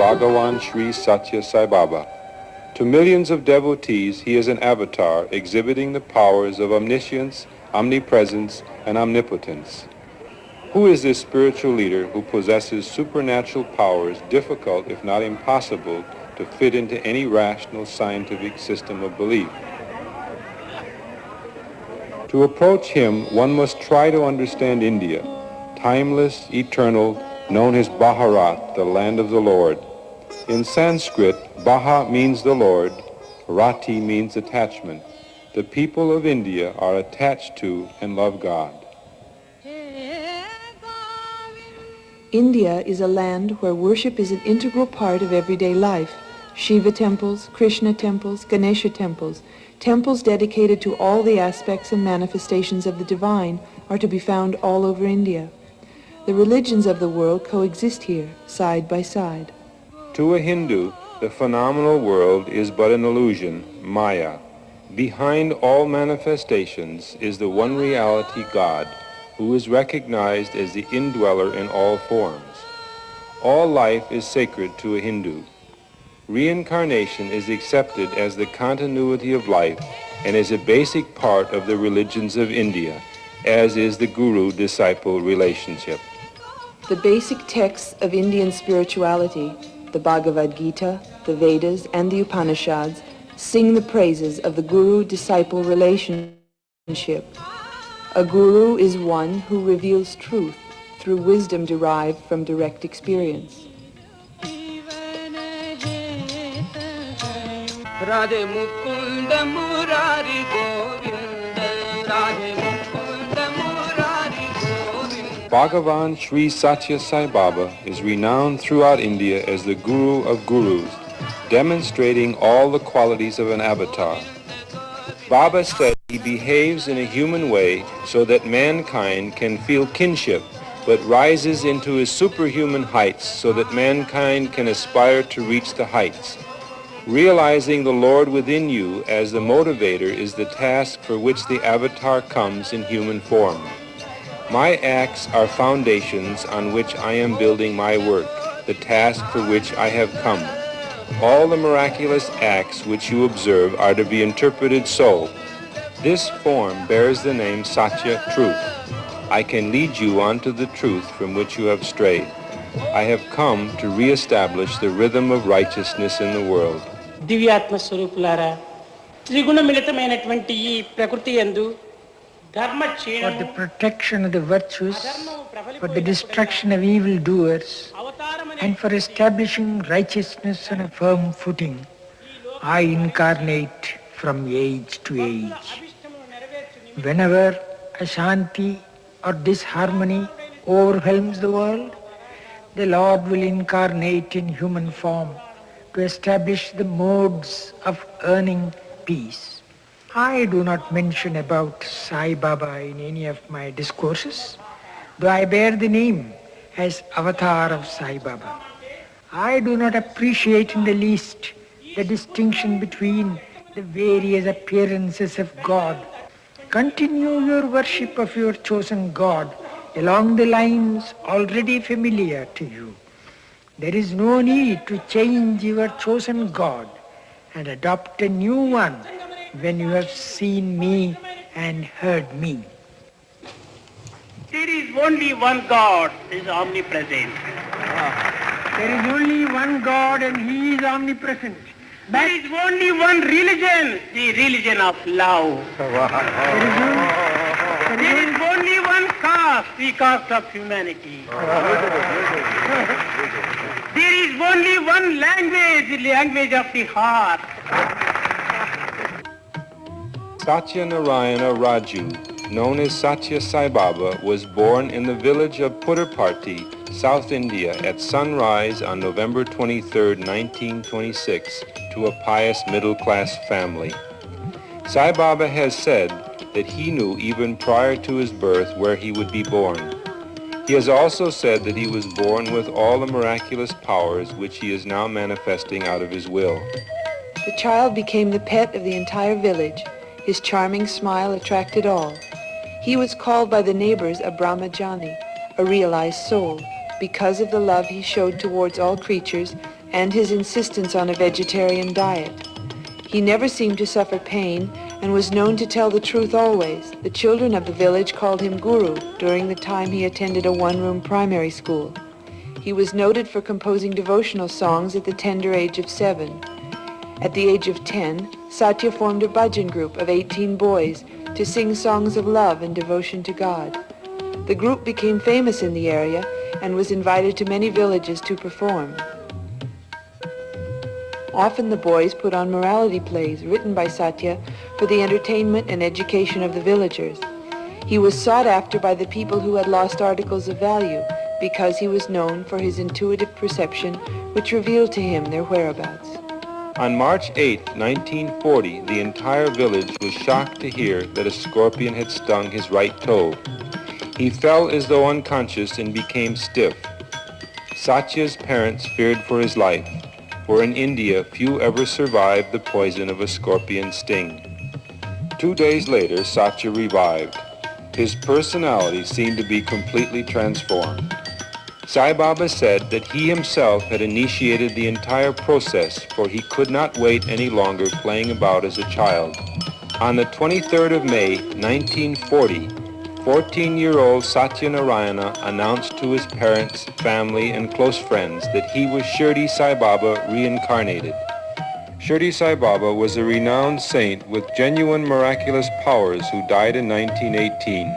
Bhagavan Sri Sathya Sai Baba. To millions of devotees, he is an avatar exhibiting the powers of omniscience, omnipresence, and omnipotence. Who is this spiritual leader who possesses supernatural powers difficult, if not impossible, to fit into any rational scientific system of belief? To approach him, one must try to understand India, timeless, eternal, known as Bharat, the land of the Lord. In Sanskrit, Baha means the Lord, Rati means attachment. The people of India are attached to and love God. India is a land where worship is an integral part of everyday life. Shiva temples, Krishna temples, Ganesha temples, temples dedicated to all the aspects and manifestations of the divine are to be found all over India. The religions of the world coexist here, side by side. To a Hindu, the phenomenal world is but an illusion, Maya. Behind all manifestations is the one reality God, who is recognized as the indweller in all forms. All life is sacred to a Hindu. Reincarnation is accepted as the continuity of life and is a basic part of the religions of India, as is the guru-disciple relationship. The basic texts of Indian spirituality, the Bhagavad Gita, the Vedas, and the Upanishads, sing the praises of the guru-disciple relationship. A guru is one who reveals truth through wisdom derived from direct experience. Radhe Mukunda Murari Govinda, Radhe Mukunda Murari Govinda. Bhagavan Sri Sathya Sai Baba is renowned throughout India as the Guru of Gurus, demonstrating all the qualities of an avatar. Baba said he behaves in a human way so that mankind can feel kinship, but rises into his superhuman heights so that mankind can aspire to reach the heights. Realizing the Lord within you as the motivator is the task for which the avatar comes in human form. My acts are foundations on which I am building my work, the task for which I have come. All the miraculous acts which you observe are to be interpreted so. This form bears the name Satya, truth. I can lead you onto the truth from which you have strayed. I have come to re-establish the rhythm of righteousness in the world. దివ్యాత్మ స్వరూపులారా త్రిగుణమిళితమైనటువంటి ఈ ప్రకృతి యందు ధర్మ for the protection of the virtues, for the destruction of evildoers, and for establishing righteousness on a firm footing, I incarnate from age to age. Whenever Ashanti or disharmony overwhelms the world, the Lord will incarnate in human form to establish the modes of earning peace. I do not mention about Sai Baba in any of my discourses, though I bear the name as Avatar of Sai Baba. I do not appreciate in the least the distinction between the various appearances of God. Continue your worship of your chosen God along the lines already familiar to you. There is no need to change your chosen God and adopt a new one when you have seen me and heard me. There is only one God, is omnipresent. There is only one God and He is omnipresent. There is only one religion, the religion of love. There is only one caste, the caste of humanity. There is only one language, the language of the heart. Satya Narayana Raju, known as Sathya Sai Baba, was born in the village of Putterparthi, South India, at sunrise on November 23, 1926, to a pious middle-class family. Sai Baba has said that he knew even prior to his birth where he would be born. He has also said that he was born with all the miraculous powers which he is now manifesting out of his will. The child became the pet of the entire village. His charming smile attracted all. He was called by the neighbors a Brahmajani, a realized soul, because of the love he showed towards all creatures and his insistence on a vegetarian diet. He never seemed to suffer pain and was known to tell the truth always. The children of the village called him Guru during the time he attended a one-room primary school. He was noted for composing devotional songs at the tender age of 7. At the age of 10, Sathya formed a bhajan group of 18 boys to sing songs of love and devotion to God. The group became famous in the area and was invited to many villages to perform. Often the boys put on morality plays written by Sathya for the entertainment and education of the villagers. He was sought after by the people who had lost articles of value because he was known for his intuitive perception which revealed to him their whereabouts. On March 8, 1940, the entire village was shocked to hear that a scorpion had stung his right toe. He fell as though unconscious and became stiff. Sathya's parents feared for his life, for in India few ever survived the poison of a scorpion's sting. 2 days later, Sathya revived. His personality seemed to be completely transformed. Sai Baba said that he himself had initiated the entire process, for he could not wait any longer playing about as a child. On the 23rd of May, 1940, 14-year-old Satya Narayana announced to his parents, family, and close friends that he was Shirdi Sai Baba reincarnated. Shirdi Sai Baba was a renowned saint with genuine miraculous powers who died in 1918.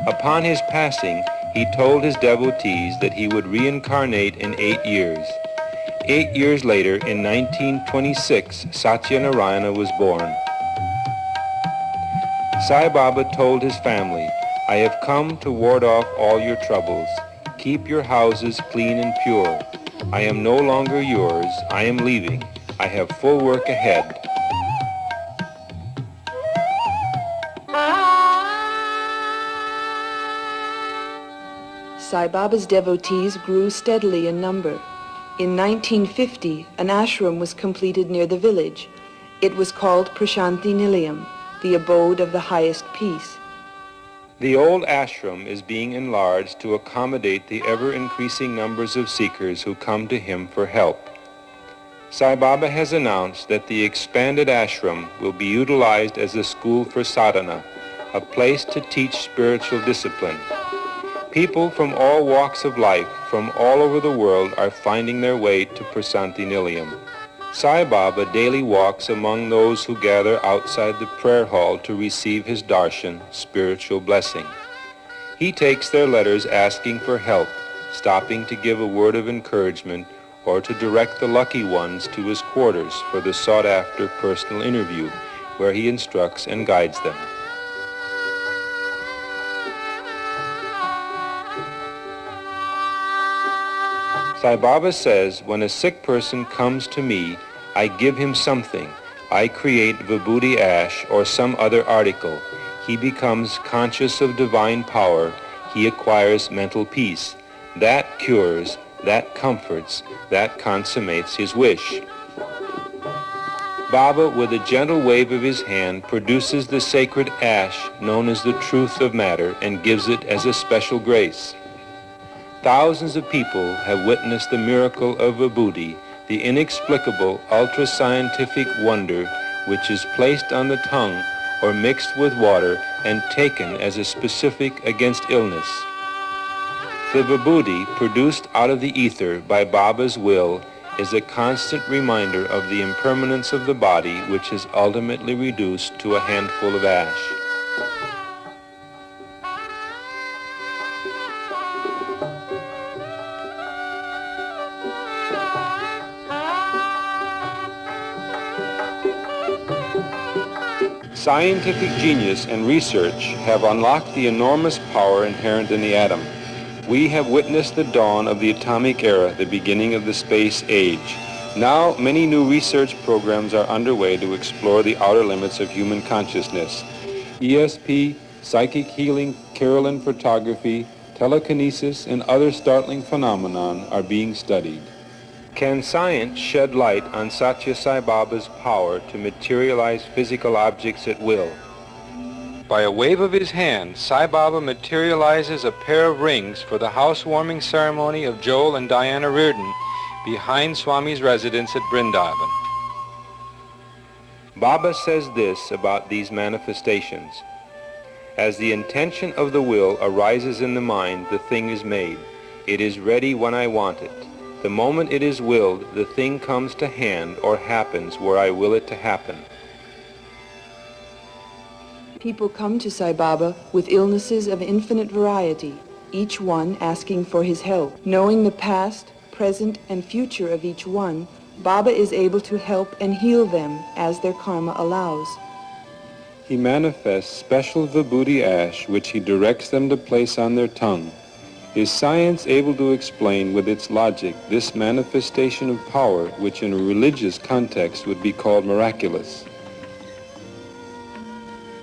Upon his passing, he told his devotees that he would reincarnate in 8 years. 8 years later, in 1926, Satya Narayana was born. Sai Baba told his family, "I have come to ward off all your troubles. Keep your houses clean and pure. I am no longer yours. I am leaving. I have full work ahead." Sai Baba's devotees grew steadily in number. In 1950, an ashram was completed near the village. It was called Prashanti Nilayam, the abode of the highest peace. The old ashram is being enlarged to accommodate the ever-increasing numbers of seekers who come to him for help. Sai Baba has announced that the expanded ashram will be utilized as a school for sadhana, a place to teach spiritual discipline. People from all walks of life, from all over the world, are finding their way to Prashanti Nilayam. Sai Baba daily walks among those who gather outside the prayer hall to receive his darshan, spiritual blessing. He takes their letters asking for help, stopping to give a word of encouragement or to direct the lucky ones to his quarters for the sought-after personal interview, where he instructs and guides them. Sai Baba says, when a sick person comes to me, I give him something. I create vibhuti ash or some other article. He becomes conscious of divine power. He acquires mental peace. That cures, that comforts, that consummates his wish. Baba, with a gentle wave of his hand, produces the sacred ash known as the truth of matter and gives it as a special grace. Thousands of people have witnessed the miracle of vibhuti, the inexplicable, ultra-scientific wonder which is placed on the tongue or mixed with water and taken as a specific against illness. The vibhuti, produced out of the ether by Baba's will, is a constant reminder of the impermanence of the body, which is ultimately reduced to a handful of ash. Scientific genius and research have unlocked the enormous power inherent in the atom. We have witnessed the dawn of the atomic era, the beginning of the space age. Now, many new research programs are underway to explore the outer limits of human consciousness. ESP, psychic healing, Carolyn photography, telekinesis, and other startling phenomenon are being studied. Can science shed light on Sathya Sai Baba's power to materialize physical objects at will? By a wave of his hand, Sai Baba materializes a pair of rings for the housewarming ceremony of Joel and Diana Reardon behind Swami's residence at Vrindavan. Baba says this about these manifestations. As the intention of the will arises in the mind, the thing is made. It is ready when I want it. The moment it is willed, the thing comes to hand or happens where I will it to happen. People come to Sai Baba with illnesses of infinite variety, each one asking for his help. Knowing the past, present, and future of each one, Baba is able to help and heal them as their karma allows. He manifests special vibhuti ash which he directs them to place on their tongue. Is science able to explain with its logic this manifestation of power which in a religious context would be called miraculous?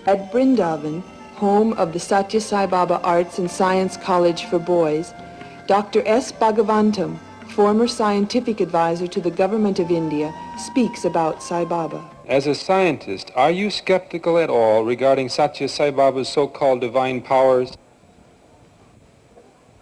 At Vrindavan, home of the Sathya Sai Baba Arts and Science College for Boys, Dr. S. Bhagavantam, former scientific advisor to the government of India, speaks about Sai Baba. As a scientist, are you skeptical at all regarding Sathya Sai Baba's so-called divine powers?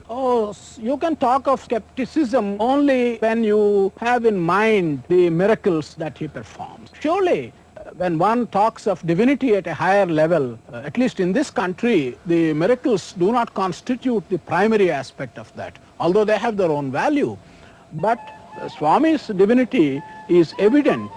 Oh, you can talk of skepticism only when you have in mind the miracles that he performs. Surely, when one talks of divinity at a higher level, at least in this country, the miracles do not constitute the primary aspect of that, although they have their own value. But Swami's divinity is evident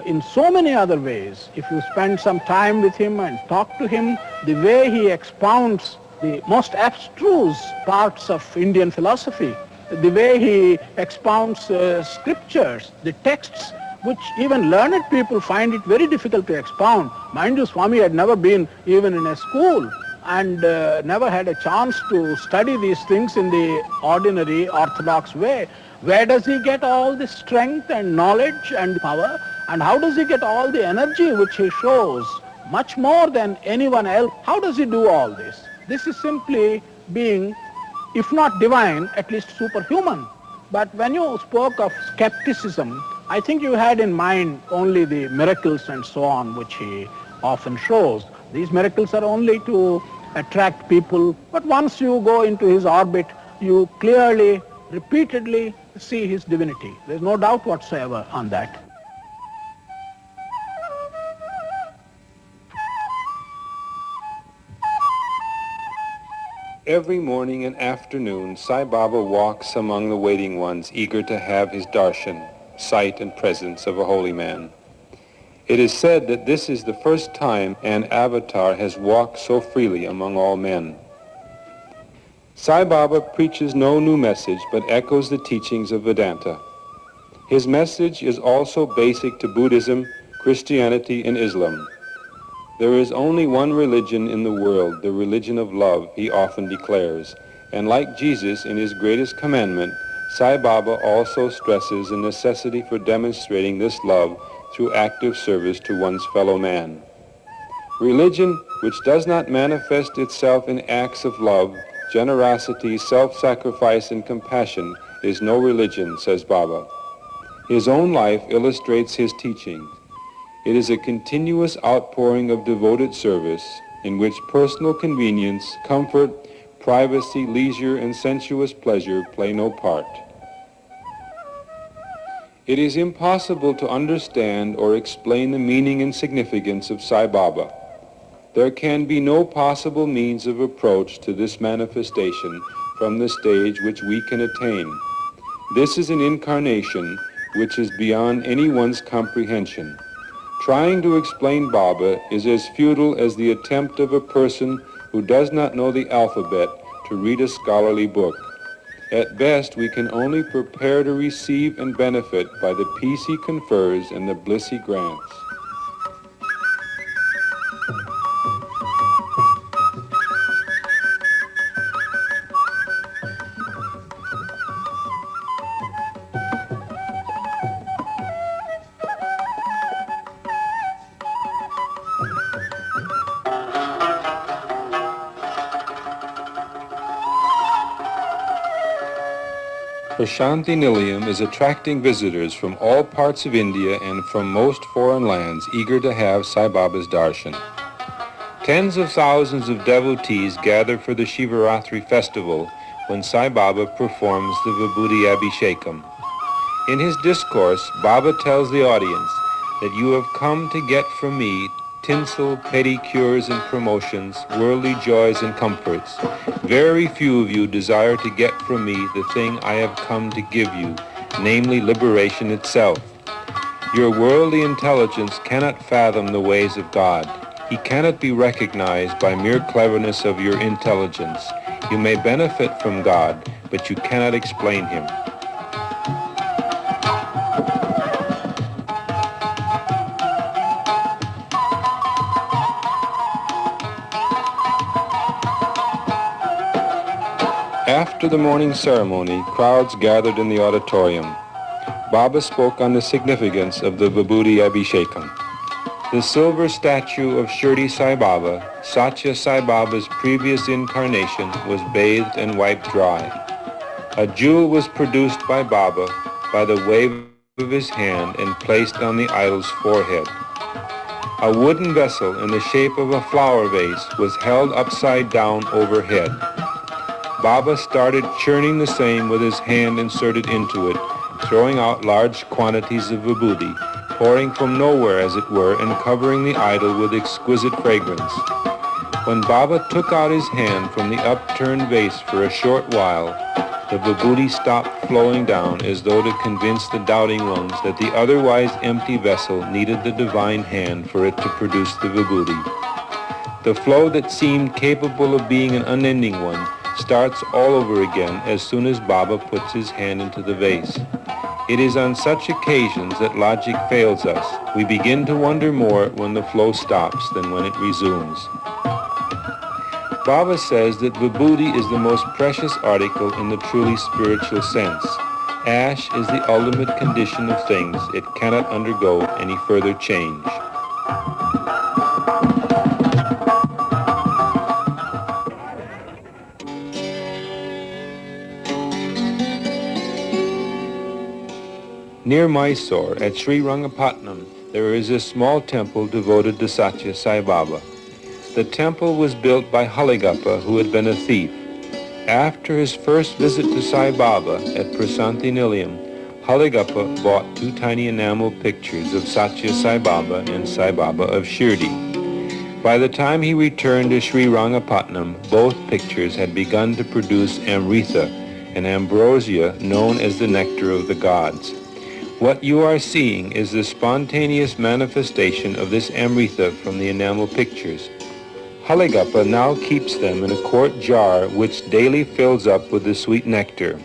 in so many other ways. If you spend some time with him and talk to him, the way he expounds the most abstruse parts of Indian philosophy, the way he expounds scriptures, the texts which even learned people find it very difficult to expound. Mind you, Swami had never been even in a school and never had a chance to study these things in the ordinary orthodox way. Where does he get all the strength and knowledge and power? And how does he get all the energy which he shows, much more than anyone else? How does he do all this? This is simply being, if not divine, at least superhuman. But when you spoke of skepticism, I think you had in mind only the miracles and so on which he often shows. These miracles are only to attract people, but once you go into his orbit, you clearly, repeatedly see his divinity. There's no doubt whatsoever on that. Every morning and afternoon, Sai Baba walks among the waiting ones, eager to have his darshan, sight and presence of a holy man. It is said that this is the first time an avatar has walked so freely among all men. Sai Baba preaches no new message, but echoes the teachings of Vedanta. His message is also basic to Buddhism, Christianity, and Islam. There is only one religion in the world, the religion of love, he often declares. And like Jesus in his greatest commandment, Sai Baba also stresses the necessity for demonstrating this love through active service to one's fellow man. Religion which does not manifest itself in acts of love, generosity, self-sacrifice, and compassion is no religion, says Baba. His own life illustrates his teachings. It is a continuous outpouring of devoted service in which personal convenience, comfort, privacy, leisure, and sensuous pleasure play no part. It is impossible to understand or explain the meaning and significance of Sai Baba. There can be no possible means of approach to this manifestation from the stage which we can attain. This is an incarnation which is beyond anyone's comprehension. Trying to explain Baba is as futile as the attempt of a person who does not know the alphabet to read a scholarly book. At best, we can only prepare to receive and benefit by the peace he confers and the bliss he grants. Prashanthi Nilayam is attracting visitors from all parts of India and from most foreign lands eager to have Sai Baba's darshan. Tens of thousands of devotees gather for the Shivaratri festival when Sai Baba performs the Vibhuti Abhishekam. In his discourse, Baba tells the audience that you have come to get from me tinsel, pedicures and promotions, worldly joys and comforts. Very few of you desire to get from me the thing I have come to give you, namely liberation itself. Your worldly intelligence cannot fathom the ways of God. He cannot be recognized by mere cleverness of your intelligence. You may benefit from God, but you cannot explain him. After the morning ceremony, crowds gathered in the auditorium. Baba spoke on the significance of the Vibhuti Abhishekam. The silver statue of Shirdi Sai Baba, Sathya Sai Baba's previous incarnation, was bathed and wiped dry. A jewel was produced by Baba by the wave of his hand and placed on the idol's forehead. A wooden vessel in the shape of a flower vase was held upside down overhead. Baba started churning the same with his hand inserted into it, throwing out large quantities of vibhuti, pouring from nowhere as it were, and covering the idol with exquisite fragrance. When Baba took out his hand from the upturned vase for a short while, the vibhuti stopped flowing down as though to convince the doubting ones that the otherwise empty vessel needed the divine hand for it to produce the vibhuti. The flow that seemed capable of being an unending one starts all over again as soon as Baba puts his hand into the vase. It is on such occasions that logic fails us. We begin to wonder more when the flow stops than when it resumes. Baba says that vibhuti is the most precious article in the truly spiritual sense. Ash is the ultimate condition of things. It cannot undergo any further change. Near Mysore, at Sri Rangapatnam, there is a small temple devoted to Sathya Sai Baba. The temple was built by Haligappa, who had been a thief. After his first visit to Sai Baba at Prashanthi Nilayam, Haligappa bought 2 tiny enamel pictures of Sathya Sai Baba and Sai Baba of Shirdi. By the time he returned to Sri Rangapatnam, both pictures had begun to produce amrita, an ambrosia known as the nectar of the gods. What you are seeing is the spontaneous manifestation of this amrita from the enamel pictures. Haligappa now keeps them in a quart jar which daily fills up with the sweet nectar.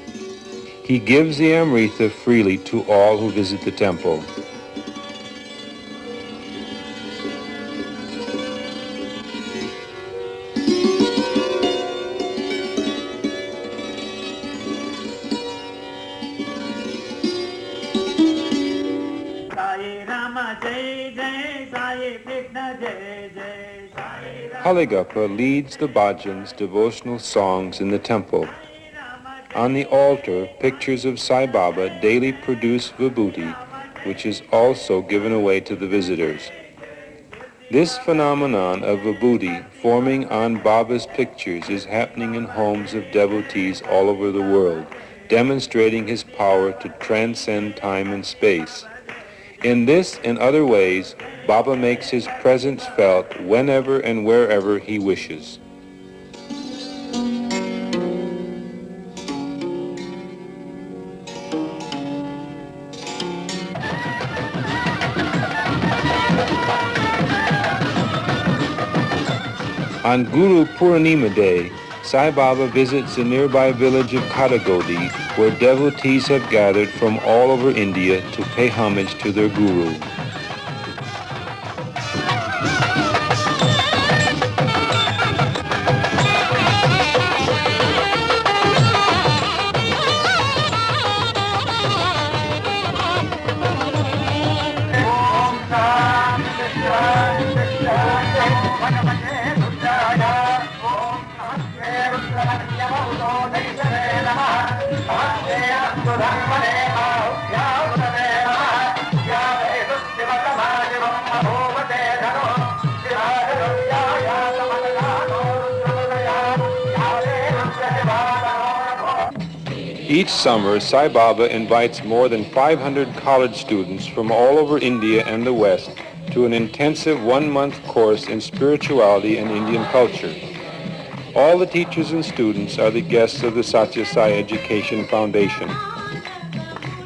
He gives the amrita freely to all who visit the temple. Haligappa leads the bhajans, devotional songs in the temple. On the altar, pictures of Sai Baba daily produce vibhuti, which is also given away to the visitors. This phenomenon of vibhuti forming on Baba's pictures is happening in homes of devotees all over the world, demonstrating his power to transcend time and space. In this and other ways, Baba makes his presence felt whenever and wherever he wishes. On Guru Purnima Day, Sai Baba visits the nearby village of Kadagodi, where devotees have gathered from all over India to pay homage to their Guru. Each summer, Sai Baba invites more than 500 college students from all over India and the West to an intensive one-month course in spirituality and Indian culture. All the teachers and students are the guests of the Sathya Sai Education Foundation.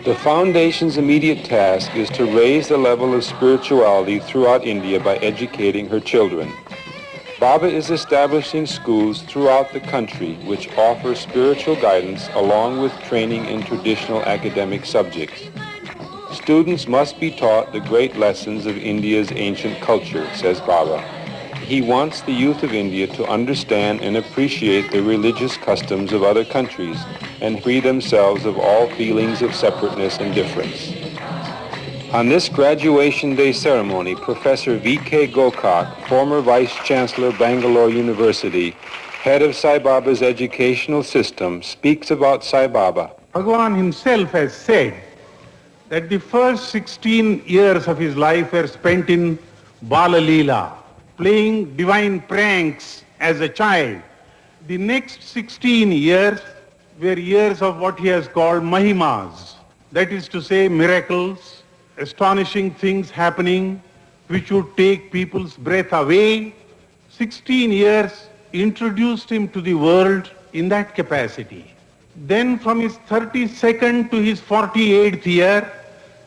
The Foundation's immediate task is to raise the level of spirituality throughout India by educating her children. Baba is establishing schools throughout the country which offer spiritual guidance along with training in traditional academic subjects. Students must be taught the great lessons of India's ancient culture, says Baba. He wants the youth of India to understand and appreciate the religious customs of other countries and free themselves of all feelings of separateness and difference. On this graduation day ceremony, Professor V.K. Gokak, former Vice Chancellor, Bangalore University, head of Sai Baba's educational system, speaks about Sai Baba. Bhagavan himself has said that the first 16 years of his life were spent in Bala Leela, playing divine pranks as a child. The next 16 years were years of what he has called Mahimas, that is to say miracles, astonishing things happening which would take people's breath away. 16 years introduced him to the world in that capacity. Then from his 32nd to his 48th year,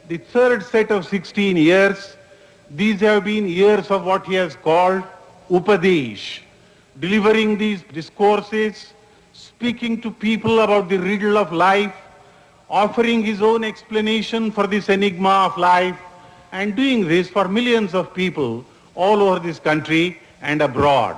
the third set of 16 years, these have been years of what he has called Upadesh, delivering these discourses, speaking to people about the riddle of life, offering his own explanation for this enigma of life, and doing this for millions of people all over this country and abroad.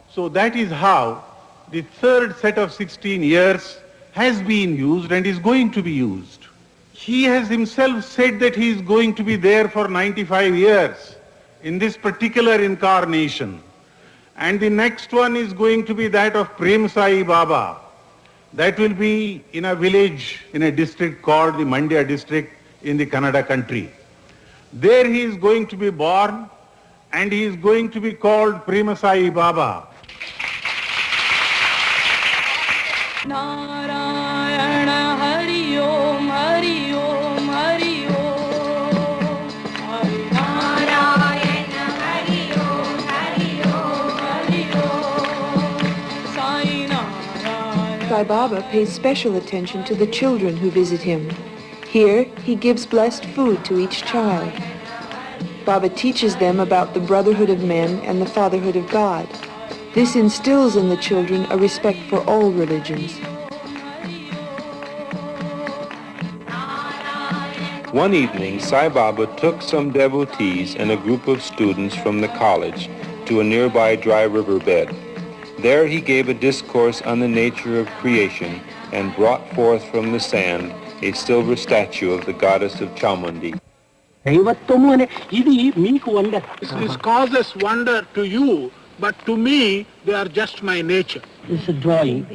So that is how the third set of 16 years has been used and is going to be used. He has himself said that he is going to be there for 95 years in this particular incarnation. And the next one is going to be that of Prem Sai Baba. That will be in a village in a district called the Mandya district in the Kannada country. There he is going to be born and he is going to be called Prem Sai Baba. Narayana Hari Om Hari Om Hari Om Narayana Hari Om Hari Om Hari Om Sai Narayana. Sai Baba pays special attention to the children who visit him. Here, he gives blessed food to each child. Baba teaches them about the brotherhood of men and the fatherhood of God. This instills in the children a respect for all religions. One evening, Sai Baba took some devotees and a group of students from the college to a nearby dry riverbed. There he gave a discourse on the nature of creation and brought forth from the sand a silver statue of the goddess of Chamundi. This causes wonder to you, but to me, they are just my nature. It's a drawing.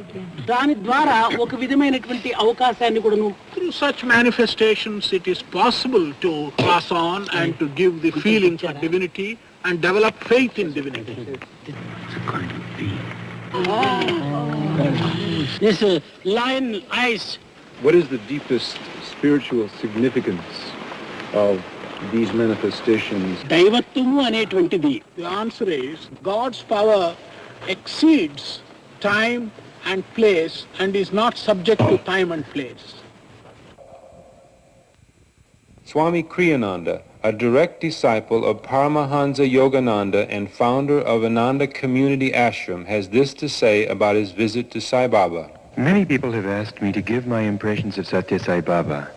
Through such manifestations, it is possible to pass on and to give the feeling for divinity and develop faith in divinity. This lion eyes. What is the deepest spiritual significance of these manifestations? The answer is God's power exceeds time and place and is not subject to time and place. Swami Kriyananda, a direct disciple of Paramahansa Yogananda and founder of Ananda Community Ashram, has this to say about his visit to Sai Baba. Many people have asked me to give my impressions of Sathya Sai Baba.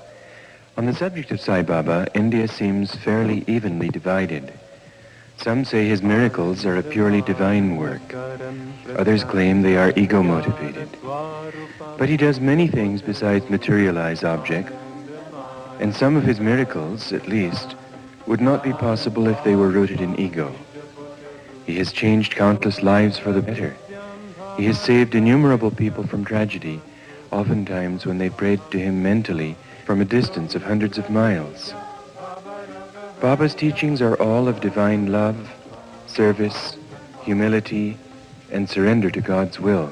On the subject of Sai Baba, India seems fairly evenly divided. Some say his miracles are a purely divine work. Others claim they are ego-motivated. But he does many things besides materialize objects, and some of his miracles, at least, would not be possible if they were rooted in ego. He has changed countless lives for the better. He has saved innumerable people from tragedy, oftentimes when they prayed to him mentally from a distance of hundreds of miles. Baba's teachings are all of divine love, service, humility, and surrender to God's will.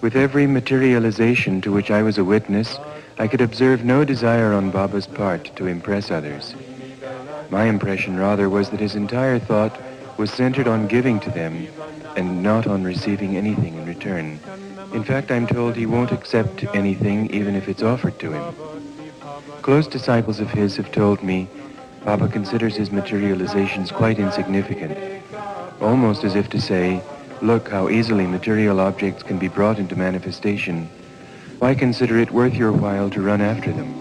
With every materialization to which I was a witness, I could observe no desire on Baba's part to impress others. My impression rather was that his entire thought was centered on giving to them and not on receiving anything in return. In fact, I'm told he won't accept anything even if it's offered to him. Close disciples of his have told me Baba considers his materializations quite insignificant, almost as if to say, look how easily material objects can be brought into manifestation. Why consider it worth your while to run after them?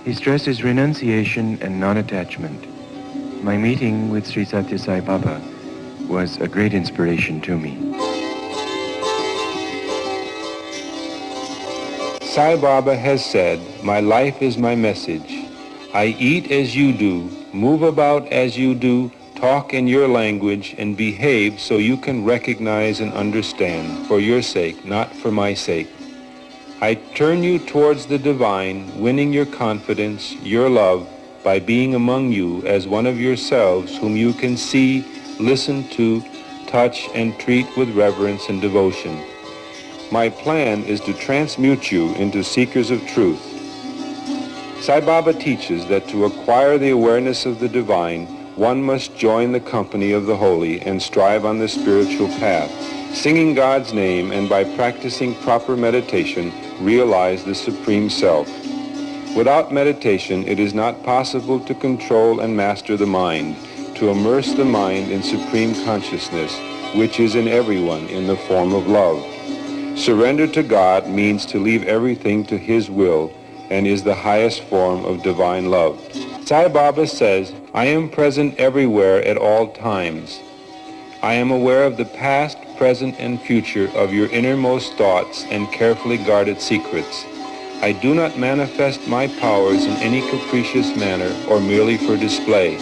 He stresses renunciation and non-attachment. My meeting with Sri Sathya Sai Baba was a great inspiration to me. Sai Baba has said, "My life is my message. I eat as you do, move about as you do, talk in your language, and behave so you can recognize and understand, for your sake, not for my sake. I turn you towards the divine, winning your confidence, your love, by being among you as one of yourselves whom you can see, listen to, touch, and treat with reverence and devotion. My plan is to transmute you into seekers of truth." Sai Baba teaches that to acquire the awareness of the divine, one must join the company of the holy and strive on the spiritual path, singing God's name, and by practicing proper meditation, realize the Supreme Self. Without meditation, it is not possible to control and master the mind, to immerse the mind in supreme consciousness, which is in everyone in the form of love. Surrender to God means to leave everything to His will, and is the highest form of divine love. Sai Baba says, "I am present everywhere at all times. I am aware of the past, present, and future of your innermost thoughts and carefully guarded secrets. I do not manifest my powers in any capricious manner or merely for display,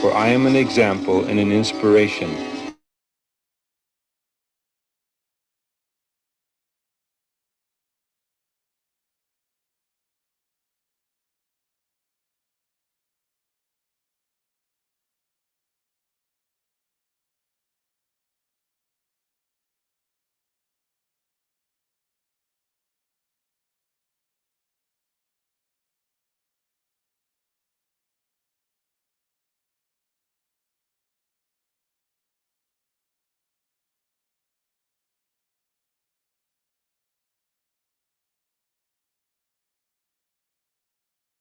for I am an example and an inspiration,